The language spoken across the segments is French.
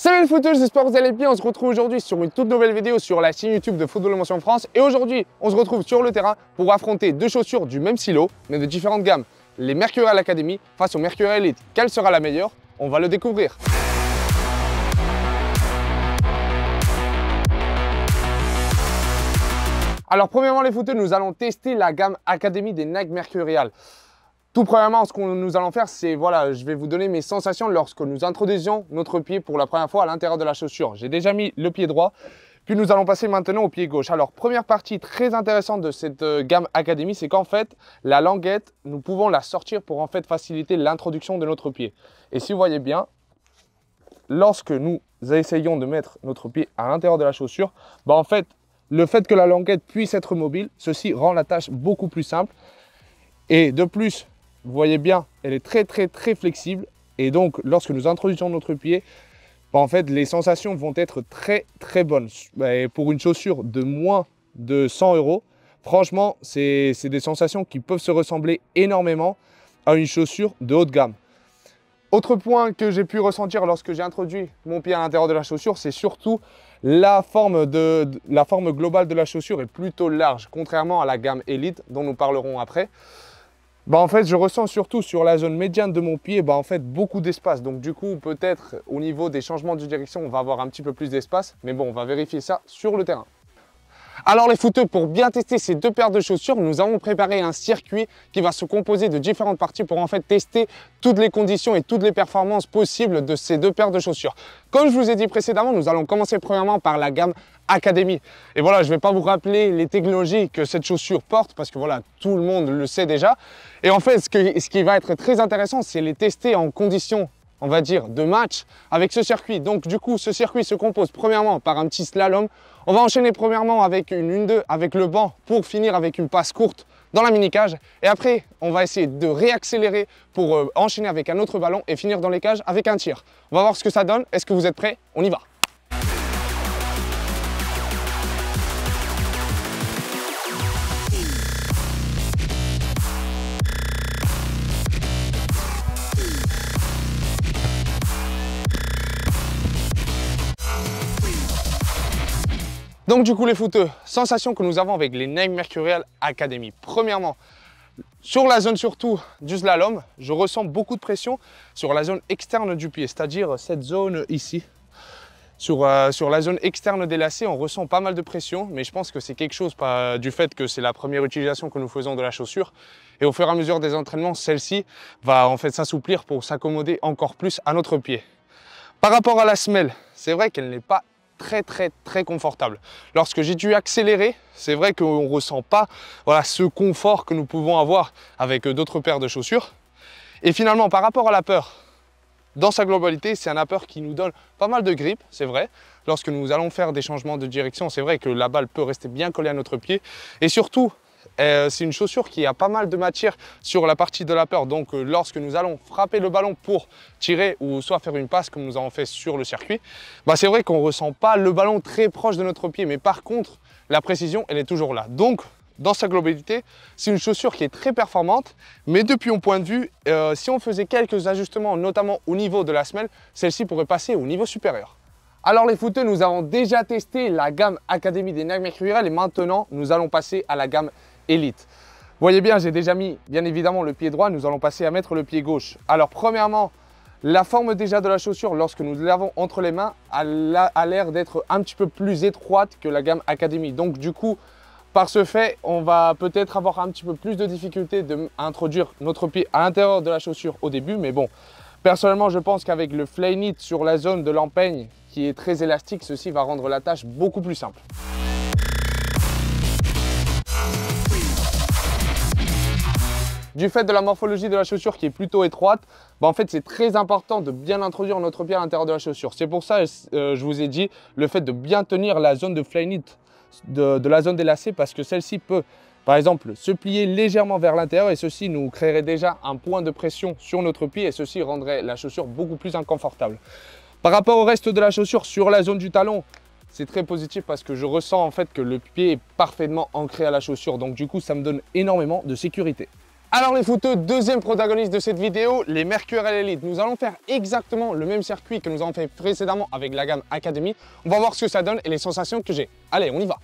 Salut les footeux, j'espère que vous allez bien. On se retrouve aujourd'hui sur une toute nouvelle vidéo sur la chaîne YouTube de Football Emotion France. Et aujourd'hui, on se retrouve sur le terrain pour affronter deux chaussures du même silo, mais de différentes gammes. Les Mercurial Academy face aux Mercurial Elite. Quelle sera la meilleure? On va le découvrir. Alors premièrement les footeux, nous allons tester la gamme Academy des Nike Mercurial. Tout premièrement, ce que nous allons faire, c'est voilà, je vais vous donner mes sensations lorsque nous introduisions notre pied pour la première fois à l'intérieur de la chaussure. J'ai déjà mis le pied droit, puis nous allons passer maintenant au pied gauche. Alors, première partie très intéressante de cette gamme Academy, c'est qu'en fait, la languette, nous pouvons la sortir pour en fait faciliter l'introduction de notre pied. Et si vous voyez bien, lorsque nous essayons de mettre notre pied à l'intérieur de la chaussure, en fait, le fait que la languette puisse être mobile, ceci rend la tâche beaucoup plus simple. Et de plus, vous voyez bien, elle est très flexible. Et donc, lorsque nous introduisons notre pied, en fait, les sensations vont être très bonnes. Et pour une chaussure de moins de 100 €, franchement, c'est des sensations qui peuvent se ressembler énormément à une chaussure de haut de gamme. Autre point que j'ai pu ressentir lorsque j'ai introduit mon pied à l'intérieur de la chaussure, c'est surtout la forme globale de la chaussure est plutôt large, contrairement à la gamme Elite dont nous parlerons après. En fait, je ressens surtout sur la zone médiane de mon pied en fait, beaucoup d'espace. Donc du coup, peut-être au niveau des changements de direction, on va avoir un petit peu plus d'espace. Mais bon, on va vérifier ça sur le terrain. Alors les footeux, pour bien tester ces deux paires de chaussures, nous avons préparé un circuit qui va se composer de différentes parties pour en fait tester toutes les conditions et toutes les performances possibles de ces deux paires de chaussures. Comme je vous ai dit précédemment, nous allons commencer premièrement par la gamme Academy. Et voilà, je ne vais pas vous rappeler les technologies que cette chaussure porte parce que voilà, tout le monde le sait déjà. Et en fait, ce qui va être très intéressant, c'est les tester en conditions, on va dire, de match avec ce circuit. Donc du coup, ce circuit se compose premièrement par un petit slalom. On va enchaîner premièrement avec une 1-2 avec le banc pour finir avec une passe courte dans la mini-cage. Et après, on va essayer de réaccélérer pour enchaîner avec un autre ballon et finir dans les cages avec un tir. On va voir ce que ça donne. Est-ce que vous êtes prêts? On y va. Donc du coup les footeux, sensations que nous avons avec les Nike Mercurial Academy. Premièrement, sur la zone surtout du slalom, je ressens beaucoup de pression sur la zone externe du pied, c'est-à-dire cette zone ici. Sur la zone externe des lacets, on ressent pas mal de pression, mais je pense que c'est quelque chose du fait que c'est la première utilisation que nous faisons de la chaussure. Et au fur et à mesure des entraînements, celle-ci va en fait s'assouplir pour s'accommoder encore plus à notre pied. Par rapport à la semelle, c'est vrai qu'elle n'est pas très confortable. Lorsque j'ai dû accélérer, c'est vrai qu'on ne ressent pas ce confort que nous pouvons avoir avec d'autres paires de chaussures. Et finalement, par rapport à la peur, dans sa globalité, c'est un upper qui nous donne pas mal de grip, c'est vrai. Lorsque nous allons faire des changements de direction, c'est vrai que la balle peut rester bien collée à notre pied. Et surtout, c'est une chaussure qui a pas mal de matière sur la partie de l'upper. Donc lorsque nous allons frapper le ballon pour tirer ou soit faire une passe comme nous avons fait sur le circuit, c'est vrai qu'on ne ressent pas le ballon très proche de notre pied. Mais par contre, la précision, elle est toujours là. Donc, dans sa globalité, c'est une chaussure qui est très performante. Mais depuis mon point de vue, si on faisait quelques ajustements, notamment au niveau de la semelle, celle-ci pourrait passer au niveau supérieur. Alors les footeux, nous avons déjà testé la gamme Academy des Nike Mercurial et maintenant, nous allons passer à la gamme Elite. Vous voyez bien, j'ai déjà mis bien évidemment le pied droit, nous allons passer à mettre le pied gauche. Alors premièrement, la forme déjà de la chaussure lorsque nous l'avons entre les mains a l'air d'être un petit peu plus étroite que la gamme Academy. Donc du coup, par ce fait, on va peut-être avoir un petit peu plus de difficulté à introduire notre pied à l'intérieur de la chaussure au début. Mais bon, personnellement, je pense qu'avec le Flyknit sur la zone de l'empeigne qui est très élastique, ceci va rendre la tâche beaucoup plus simple. Du fait de la morphologie de la chaussure qui est plutôt étroite, en fait c'est très important de bien introduire notre pied à l'intérieur de la chaussure. C'est pour ça je vous ai dit le fait de bien tenir la zone de Flyknit de la zone des lacets parce que celle-ci peut par exemple se plier légèrement vers l'intérieur et ceci nous créerait déjà un point de pression sur notre pied et ceci rendrait la chaussure beaucoup plus inconfortable. Par rapport au reste de la chaussure sur la zone du talon, c'est très positif parce que je ressens en fait que le pied est parfaitement ancré à la chaussure donc du coup ça me donne énormément de sécurité. Alors les footeux, deuxième protagoniste de cette vidéo, les Mercurial Elite. Nous allons faire exactement le même circuit que nous avons fait précédemment avec la gamme Academy. On va voir ce que ça donne et les sensations que j'ai. Allez, on y va.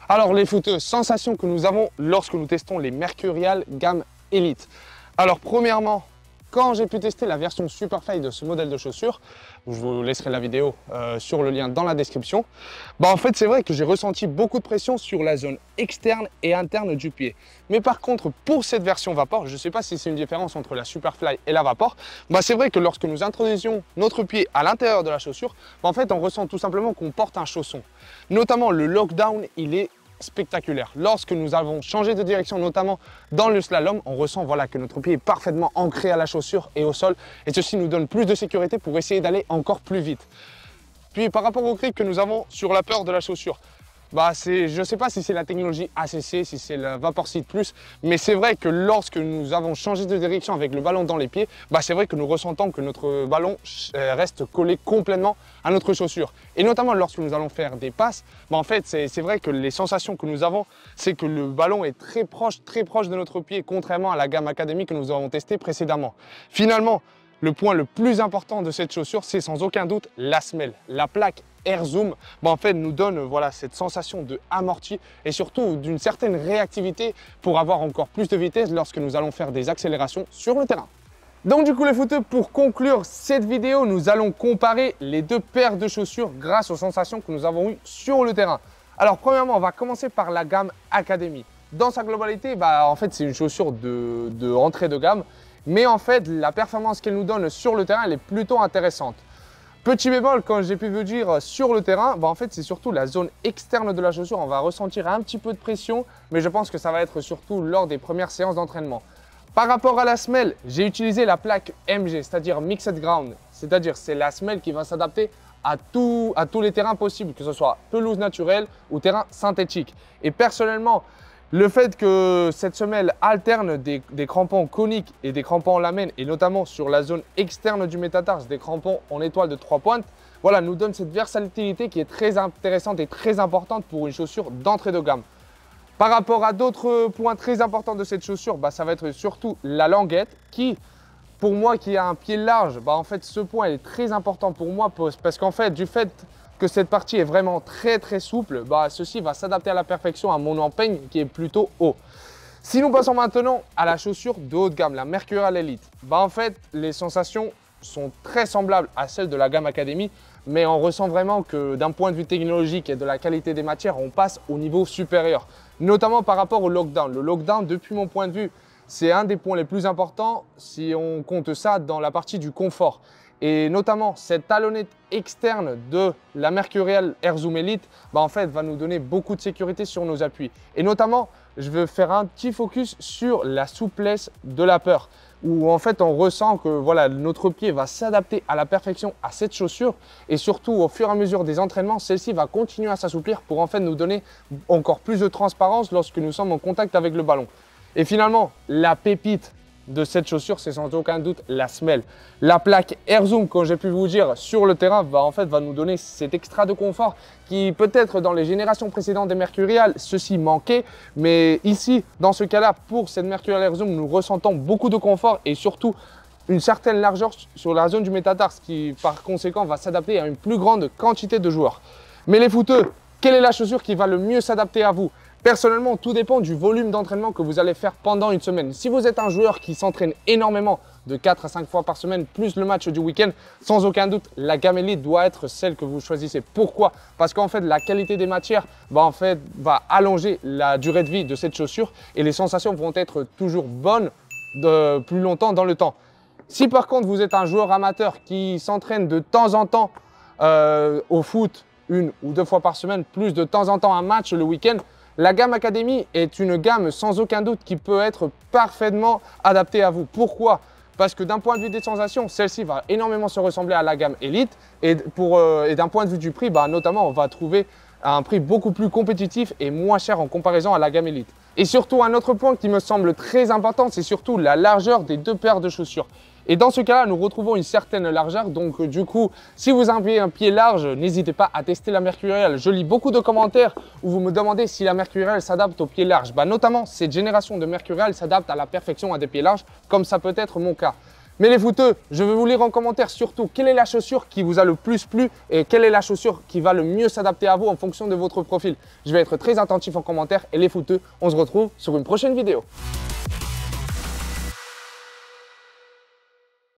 Alors les footeux, sensations que nous avons lorsque nous testons les Mercurial gamme Elite. Alors premièrement, quand j'ai pu tester la version Superfly de ce modèle de chaussures, je vous laisserai la vidéo sur le lien dans la description, en fait c'est vrai que j'ai ressenti beaucoup de pression sur la zone externe et interne du pied. Mais par contre pour cette version Vapor, je ne sais pas si c'est une différence entre la Superfly et la Vapor, c'est vrai que lorsque nous introduisions notre pied à l'intérieur de la chaussure, en fait on ressent tout simplement qu'on porte un chausson. Notamment le lockdown, il est spectaculaire. Lorsque nous avons changé de direction, notamment dans le slalom, on ressent que notre pied est parfaitement ancré à la chaussure et au sol, et ceci nous donne plus de sécurité pour essayer d'aller encore plus vite. Puis par rapport au grip que nous avons sur la peur de la chaussure, je ne sais pas si c'est la technologie ACC, si c'est la Vaporseed Plus, mais c'est vrai que lorsque nous avons changé de direction avec le ballon dans les pieds, c'est vrai que nous ressentons que notre ballon reste collé complètement à notre chaussure. Et notamment lorsque nous allons faire des passes, en fait c'est vrai que les sensations que nous avons, c'est que le ballon est très proche de notre pied, contrairement à la gamme Academy que nous avons testée précédemment. Finalement, le point le plus important de cette chaussure, c'est sans aucun doute la semelle, la plaque Air Zoom, en fait nous donne cette sensation de amorti et surtout d'une certaine réactivité pour avoir encore plus de vitesse lorsque nous allons faire des accélérations sur le terrain. Donc du coup les footeux, pour conclure cette vidéo, nous allons comparer les deux paires de chaussures grâce aux sensations que nous avons eues sur le terrain. Alors premièrement, on va commencer par la gamme Academy. Dans sa globalité, en fait c'est une chaussure de entrée de gamme, mais en fait la performance qu'elle nous donne sur le terrain, elle est plutôt intéressante. Petit bémol, quand j'ai pu vous dire sur le terrain, en fait c'est surtout la zone externe de la chaussure. On va ressentir un petit peu de pression, mais je pense que ça va être surtout lors des premières séances d'entraînement. Par rapport à la semelle, j'ai utilisé la plaque MG, c'est-à-dire Mixed Ground. C'est-à-dire c'est la semelle qui va s'adapter à tous les terrains possibles, que ce soit pelouse naturelle ou terrain synthétique. Et personnellement, le fait que cette semelle alterne des crampons coniques et des crampons en lamelles, et notamment sur la zone externe du métatarse, des crampons en étoile de 3 pointes, nous donne cette versatilité qui est très intéressante et très importante pour une chaussure d'entrée de gamme. Par rapport à d'autres points très importants de cette chaussure, ça va être surtout la languette qui, pour moi qui a un pied large, en fait ce point est très important pour moi parce qu'en fait du fait que cette partie est vraiment très souple, ceci va s'adapter à la perfection à mon empeigne qui est plutôt haut. Si nous passons maintenant à la chaussure de haut de gamme, la Mercurial Elite, en fait les sensations sont très semblables à celles de la gamme Academy, mais on ressent vraiment que d'un point de vue technologique et de la qualité des matières, on passe au niveau supérieur, notamment par rapport au lockdown. Le lockdown, depuis mon point de vue, c'est un des points les plus importants si on compte ça dans la partie du confort. Et notamment cette talonnette externe de la Mercurial Air Zoom Elite en fait va nous donner beaucoup de sécurité sur nos appuis. Et notamment, je veux faire un petit focus sur la souplesse de la peur, où en fait on ressent que notre pied va s'adapter à la perfection à cette chaussure, et surtout au fur et à mesure des entraînements, celle-ci va continuer à s'assouplir pour en fait nous donner encore plus de transparence lorsque nous sommes en contact avec le ballon. Et finalement, la pépite de cette chaussure, c'est sans aucun doute la semelle. La plaque Air Zoom, comme j'ai pu vous dire, sur le terrain, va nous donner cet extra de confort qui peut-être dans les générations précédentes des Mercurial, ceci manquait. Mais ici, dans ce cas-là, pour cette Mercurial Air Zoom, nous ressentons beaucoup de confort et surtout une certaine largeur sur la zone du métatarse qui, par conséquent, va s'adapter à une plus grande quantité de joueurs. Mais les footeux, quelle est la chaussure qui va le mieux s'adapter à vous ? Personnellement, tout dépend du volume d'entraînement que vous allez faire pendant une semaine. Si vous êtes un joueur qui s'entraîne énormément, de 4 à 5 fois par semaine, plus le match du week-end, sans aucun doute, la gamme Elite doit être celle que vous choisissez. Pourquoi? Parce qu'en fait, la qualité des matières va allonger la durée de vie de cette chaussure et les sensations vont être toujours bonnes plus longtemps dans le temps. Si par contre, vous êtes un joueur amateur qui s'entraîne de temps en temps au foot, 1 ou 2 fois par semaine, plus de temps en temps un match le week-end, la gamme Academy est une gamme sans aucun doute qui peut être parfaitement adaptée à vous. Pourquoi? Parce que d'un point de vue des sensations, celle-ci va énormément se ressembler à la gamme Elite et d'un point de vue du prix, notamment on va trouver à un prix beaucoup plus compétitif et moins cher en comparaison à la gamme Elite. Et surtout, un autre point qui me semble très important, c'est surtout la largeur des deux paires de chaussures. Et dans ce cas-là, nous retrouvons une certaine largeur. Donc du coup, si vous avez un pied large, n'hésitez pas à tester la Mercurial. Je lis beaucoup de commentaires où vous me demandez si la Mercurial s'adapte aux pieds larges. Notamment, cette génération de Mercurial s'adapte à la perfection à des pieds larges, comme ça peut être mon cas. Mais les footeux, je vais vous lire en commentaire surtout quelle est la chaussure qui vous a le plus plu et quelle est la chaussure qui va le mieux s'adapter à vous en fonction de votre profil. Je vais être très attentif en commentaire et les footeux, on se retrouve sur une prochaine vidéo.